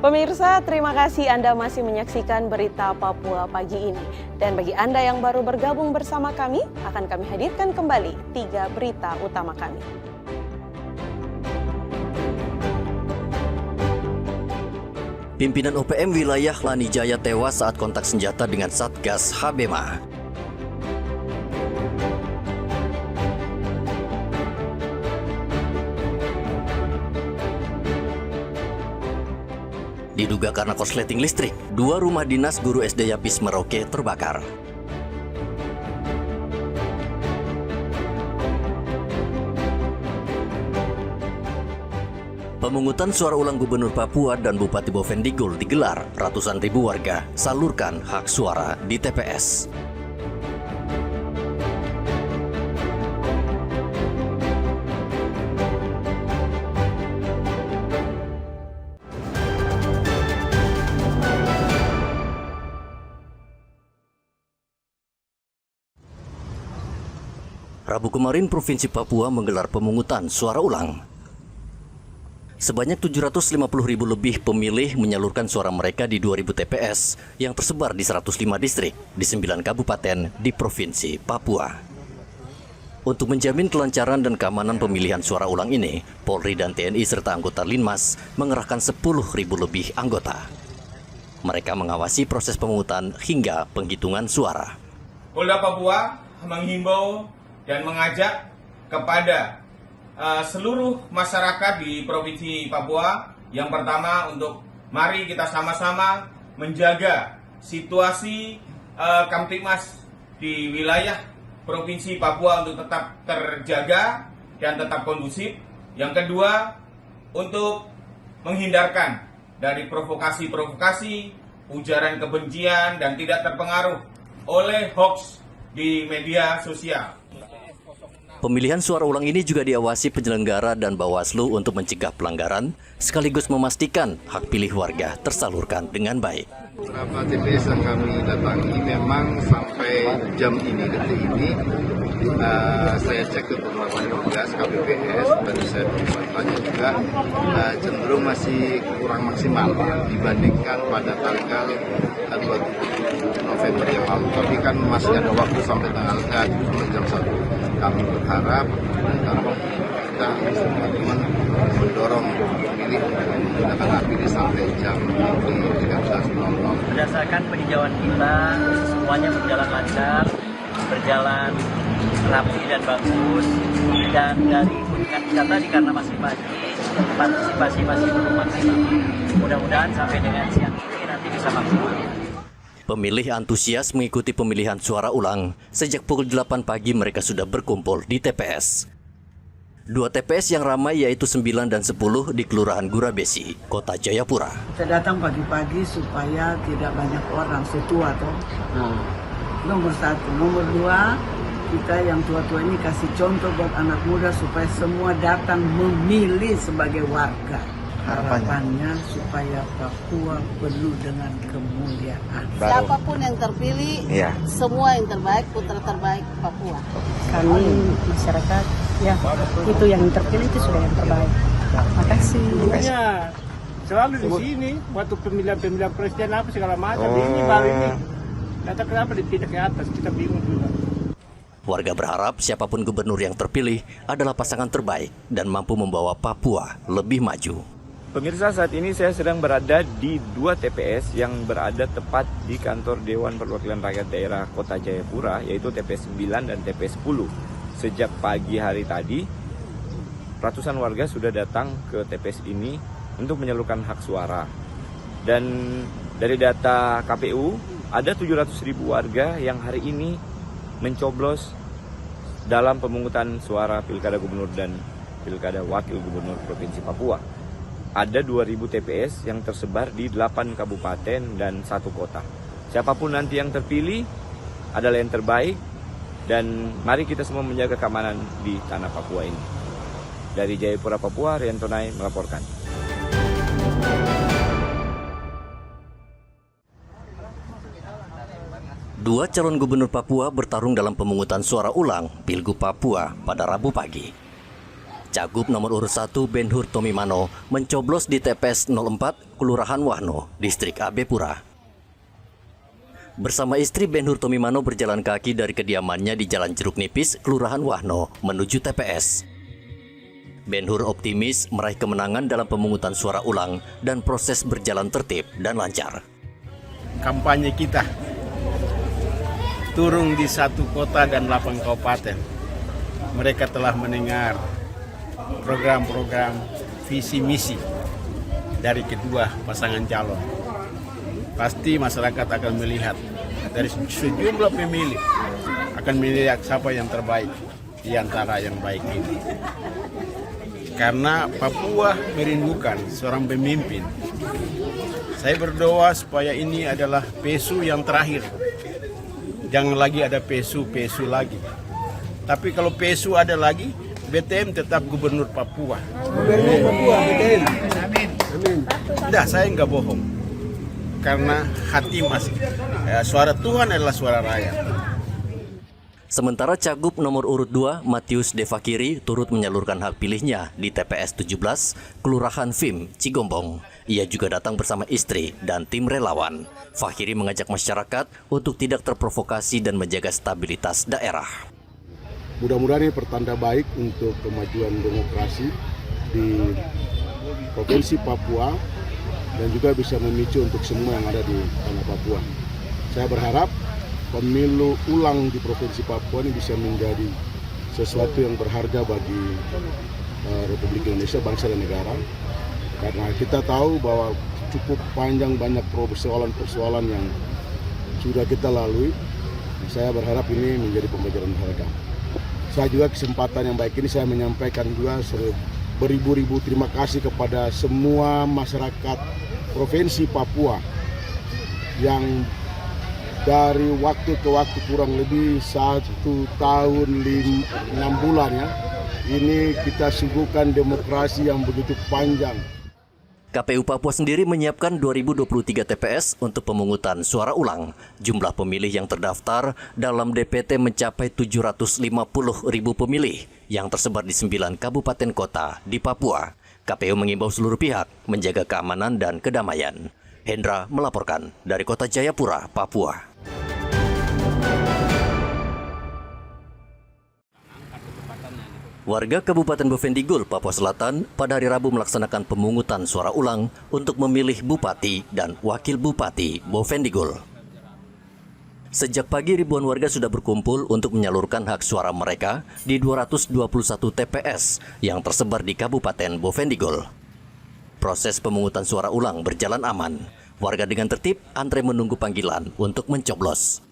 Pemirsa, terima kasih Anda masih menyaksikan berita Papua pagi ini. Dan bagi Anda yang baru bergabung bersama kami, akan kami hadirkan kembali 3 berita utama kami. Pimpinan OPM wilayah Lanijaya tewas saat kontak senjata dengan Satgas Habema. Diduga karena korsleting listrik, 2 rumah dinas guru SD Yapis Merauke terbakar. Pemungutan suara ulang Gubernur Papua dan Bupati Bovendigul digelar. Ratusan ribu warga salurkan hak suara di TPS. Rabu kemarin, Provinsi Papua menggelar pemungutan suara ulang. Sebanyak 750.000 lebih pemilih menyalurkan suara mereka di 2.000 TPS yang tersebar di 105 distrik di 9 kabupaten di Provinsi Papua. Untuk menjamin kelancaran dan keamanan pemilihan suara ulang ini, Polri dan TNI serta anggota Linmas mengerahkan 10.000 lebih anggota. Mereka mengawasi proses pemungutan hingga penghitungan suara. Polda Papua menghimbau dan mengajak kepada seluruh masyarakat di Provinsi Papua. Yang pertama, untuk mari kita sama-sama menjaga situasi Kamtibmas di wilayah Provinsi Papua untuk tetap terjaga dan tetap kondusif. Yang kedua, untuk menghindarkan dari provokasi-provokasi, ujaran kebencian dan tidak terpengaruh oleh hoax di media sosial. Pemilihan suara ulang ini juga diawasi penyelenggara dan Bawaslu untuk mencegah pelanggaran, sekaligus memastikan hak pilih warga tersalurkan dengan baik. Beberapa TPS yang kami datangi memang sampai jam ini, detik ini, saya cek ke beberapa petugas KPPS dan saya bertanya juga cenderung masih kurang maksimal dibandingkan pada tanggal 27 November yang lalu. Tapi kan masih ada waktu sampai tanggal jam 1. Kami berharap kita teman-teman mendorong pemilih menggunakan hak pilih sampai jam 13.00. Berdasarkan peninjauan kita, semuanya berjalan lancar, berjalan rapi dan bagus. Dan dari kunjungan kita tadi karena masih pagi, partisipasi masih belum maksimal. Mudah-mudahan sampai dengan siang ini nanti bisa maksimal. Pemilih antusias mengikuti pemilihan suara ulang. Sejak pukul 8 pagi mereka sudah berkumpul di TPS. 2 TPS yang ramai yaitu 9 dan 10 di Kelurahan Gurabesi, Kota Jayapura. Kita datang pagi-pagi supaya tidak banyak orang setua toh. Nomor 1, nomor 2, kita yang tua-tua ini kasih contoh buat anak muda supaya semua datang memilih sebagai warga. Harapannya supaya Papua penuh dengan kemuliaan. Siapapun yang terpilih, semua yang terbaik, putra terbaik Papua. Kami masyarakat, ya itu yang terpilih itu sudah yang terbaik. Makasih. Ya, selalu di sini waktu pemilihan presiden apa segala macam. Ini baru ini. Kata kenapa dipindah ke atas? Kita bingung juga. Warga berharap siapapun gubernur yang terpilih adalah pasangan terbaik dan mampu membawa Papua lebih maju. Pemirsa, saat ini saya sedang berada di 2 TPS yang berada tepat di kantor Dewan Perwakilan Rakyat Daerah Kota Jayapura, yaitu TPS 9 dan TPS 10. Sejak pagi hari tadi, ratusan warga sudah datang ke TPS ini untuk menyalurkan hak suara. Dan dari data KPU, ada 700.000 warga yang hari ini mencoblos dalam pemungutan suara Pilkada Gubernur dan Pilkada Wakil Gubernur Provinsi Papua. Ada 2.000 TPS yang tersebar di 8 kabupaten dan 1 kota. Siapapun nanti yang terpilih adalah yang terbaik, dan mari kita semua menjaga keamanan di tanah Papua ini. Dari Jayapura, Papua, Rian Tonai melaporkan. Dua calon gubernur Papua bertarung dalam pemungutan suara ulang Pilgub Papua pada Rabu pagi. Cagup nomor urut 1 Ben-Hur Tomimano mencoblos di TPS 04 Kelurahan Wahno, Distrik AB Pura. Bersama istri, Ben-Hur Tomimano berjalan kaki dari kediamannya di Jalan Jeruk Nipis, Kelurahan Wahno, menuju TPS. Ben-Hur optimis meraih kemenangan dalam pemungutan suara ulang dan proses berjalan tertib dan lancar. Kampanye kita turun di 1 kota dan 8 kabupaten. Mereka telah mendengar program-program visi misi dari kedua pasangan calon. Pasti masyarakat akan melihat dari sejumlah pemilih akan melihat siapa yang terbaik di antara yang baik ini. Karena Papua merindukan seorang pemimpin. Saya berdoa supaya ini adalah PSU yang terakhir. Jangan lagi ada PSU lagi. Tapi kalau PSU ada lagi, BTM tetap Gubernur Papua. Gubernur Papua, BTM. Amin. Tidak, saya nggak bohong. Karena hati masih. Suara Tuhan adalah suara rakyat. Sementara Cagup nomor urut 2 Matius Devakiri turut menyalurkan hak pilihnya di TPS 17 Kelurahan Vim, Cigombong. Ia juga datang bersama istri dan tim relawan. Fakiri mengajak masyarakat untuk tidak terprovokasi dan menjaga stabilitas daerah. Mudah-mudahan ini pertanda baik untuk kemajuan demokrasi di Provinsi Papua dan juga bisa memicu untuk semua yang ada di tanah Papua. Saya berharap pemilu ulang di Provinsi Papua ini bisa menjadi sesuatu yang berharga bagi Republik Indonesia, bangsa dan negara. Karena kita tahu bahwa cukup panjang banyak persoalan-persoalan yang sudah kita lalui. Saya berharap ini menjadi pembelajaran berharga. Saya juga kesempatan yang baik ini saya menyampaikan juga beribu-ribu terima kasih kepada semua masyarakat Provinsi Papua yang dari waktu ke waktu kurang lebih 1 tahun 6 bulan ya, ini kita suguhkan demokrasi yang begitu panjang. KPU Papua sendiri menyiapkan 2023 TPS untuk pemungutan suara ulang. Jumlah pemilih yang terdaftar dalam DPT mencapai 750.000 pemilih yang tersebar di 9 kabupaten kota di Papua. KPU mengimbau seluruh pihak menjaga keamanan dan kedamaian. Hendra melaporkan dari Kota Jayapura, Papua. Warga Kabupaten Bovendigul, Papua Selatan, pada hari Rabu melaksanakan pemungutan suara ulang untuk memilih Bupati dan Wakil Bupati Bovendigul. Sejak pagi ribuan warga sudah berkumpul untuk menyalurkan hak suara mereka di 221 TPS yang tersebar di Kabupaten Bovendigul. Proses pemungutan suara ulang berjalan aman. Warga dengan tertib antre menunggu panggilan untuk mencoblos.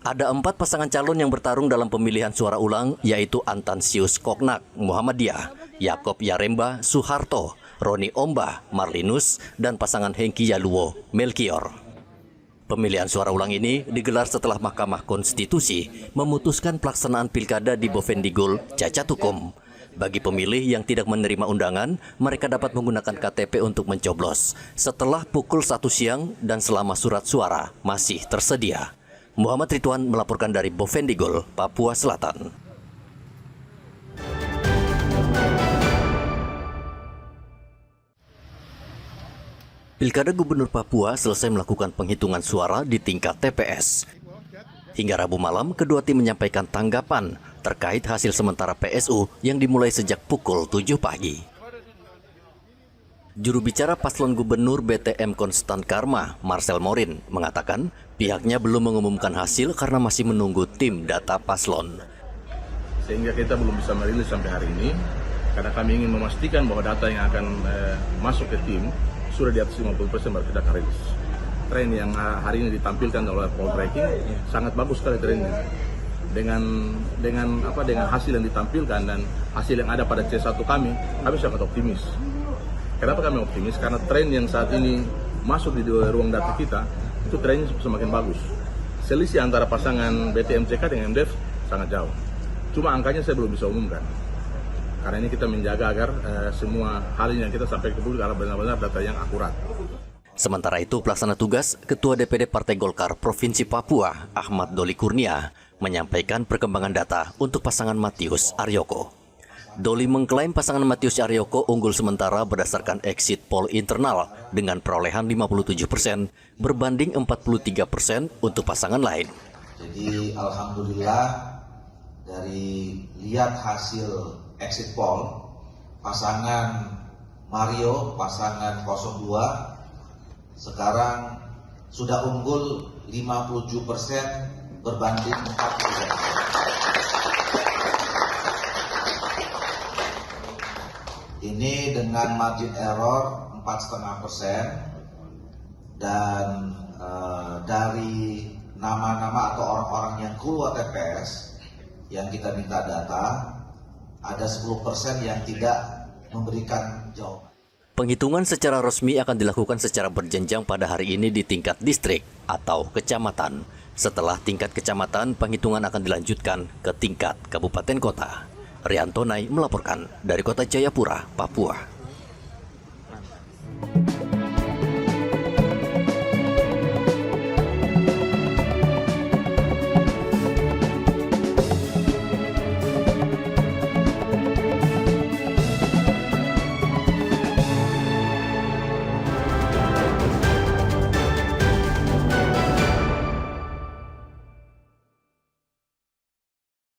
Ada 4 pasangan calon yang bertarung dalam pemilihan suara ulang, yaitu Antansius Koknak, Muhammadiyah, Yakob Yaremba, Suharto, Roni Omba, Marlinus, dan pasangan Hengki Yaluwo, Melkior. Pemilihan suara ulang ini digelar setelah Mahkamah Konstitusi memutuskan pelaksanaan pilkada di Bovendigul cacat hukum. Bagi pemilih yang tidak menerima undangan, mereka dapat menggunakan KTP untuk mencoblos setelah pukul 1 siang dan selama surat suara masih tersedia. Muhammad Ridwan melaporkan dari Bovendigul, Papua Selatan. Pilkada Gubernur Papua selesai melakukan penghitungan suara di tingkat TPS. Hingga Rabu malam, kedua tim menyampaikan tanggapan terkait hasil sementara PSU yang dimulai sejak pukul 7 pagi. Juru bicara Paslon Gubernur BTM Konstan Karma, Marcel Morin, mengatakan pihaknya belum mengumumkan hasil karena masih menunggu tim data Paslon. Sehingga kita belum bisa merilis sampai hari ini, karena kami ingin memastikan bahwa data yang akan masuk ke tim sudah di atas 50% baru kita akan rilis. Tren yang hari ini ditampilkan oleh Poltreking sangat bagus sekali trennya. Dengan hasil yang ditampilkan dan hasil yang ada pada C1 kami sangat optimis. Kenapa kami optimis? Karena tren yang saat ini masuk di ruang data kita, itu trennya semakin bagus. Selisih antara pasangan BTMCK dengan MDF sangat jauh. Cuma angkanya saya belum bisa umumkan. Karena ini kita menjaga agar semua hal yang kita sampaikan ke publik adalah benar-benar data yang akurat. Sementara itu, pelaksana tugas Ketua DPD Partai Golkar Provinsi Papua, Ahmad Doli Kurnia, menyampaikan perkembangan data untuk pasangan Matius Aryoko. Doli mengklaim pasangan Matius Aryoko unggul sementara berdasarkan exit poll internal dengan perolehan 57% berbanding 43% untuk pasangan lain. Jadi alhamdulillah dari lihat hasil exit poll, pasangan Mario, pasangan 02 sekarang sudah unggul 57% berbanding 43%. Ini dengan margin error 4,5% dan dari nama-nama atau orang-orang yang keluar TPS yang kita minta data ada 10% yang tidak memberikan jawaban. Penghitungan secara resmi akan dilakukan secara berjenjang pada hari ini di tingkat distrik atau kecamatan. Setelah tingkat kecamatan, penghitungan akan dilanjutkan ke tingkat kabupaten kota. Rianto Nai melaporkan dari Kota Jayapura, Papua.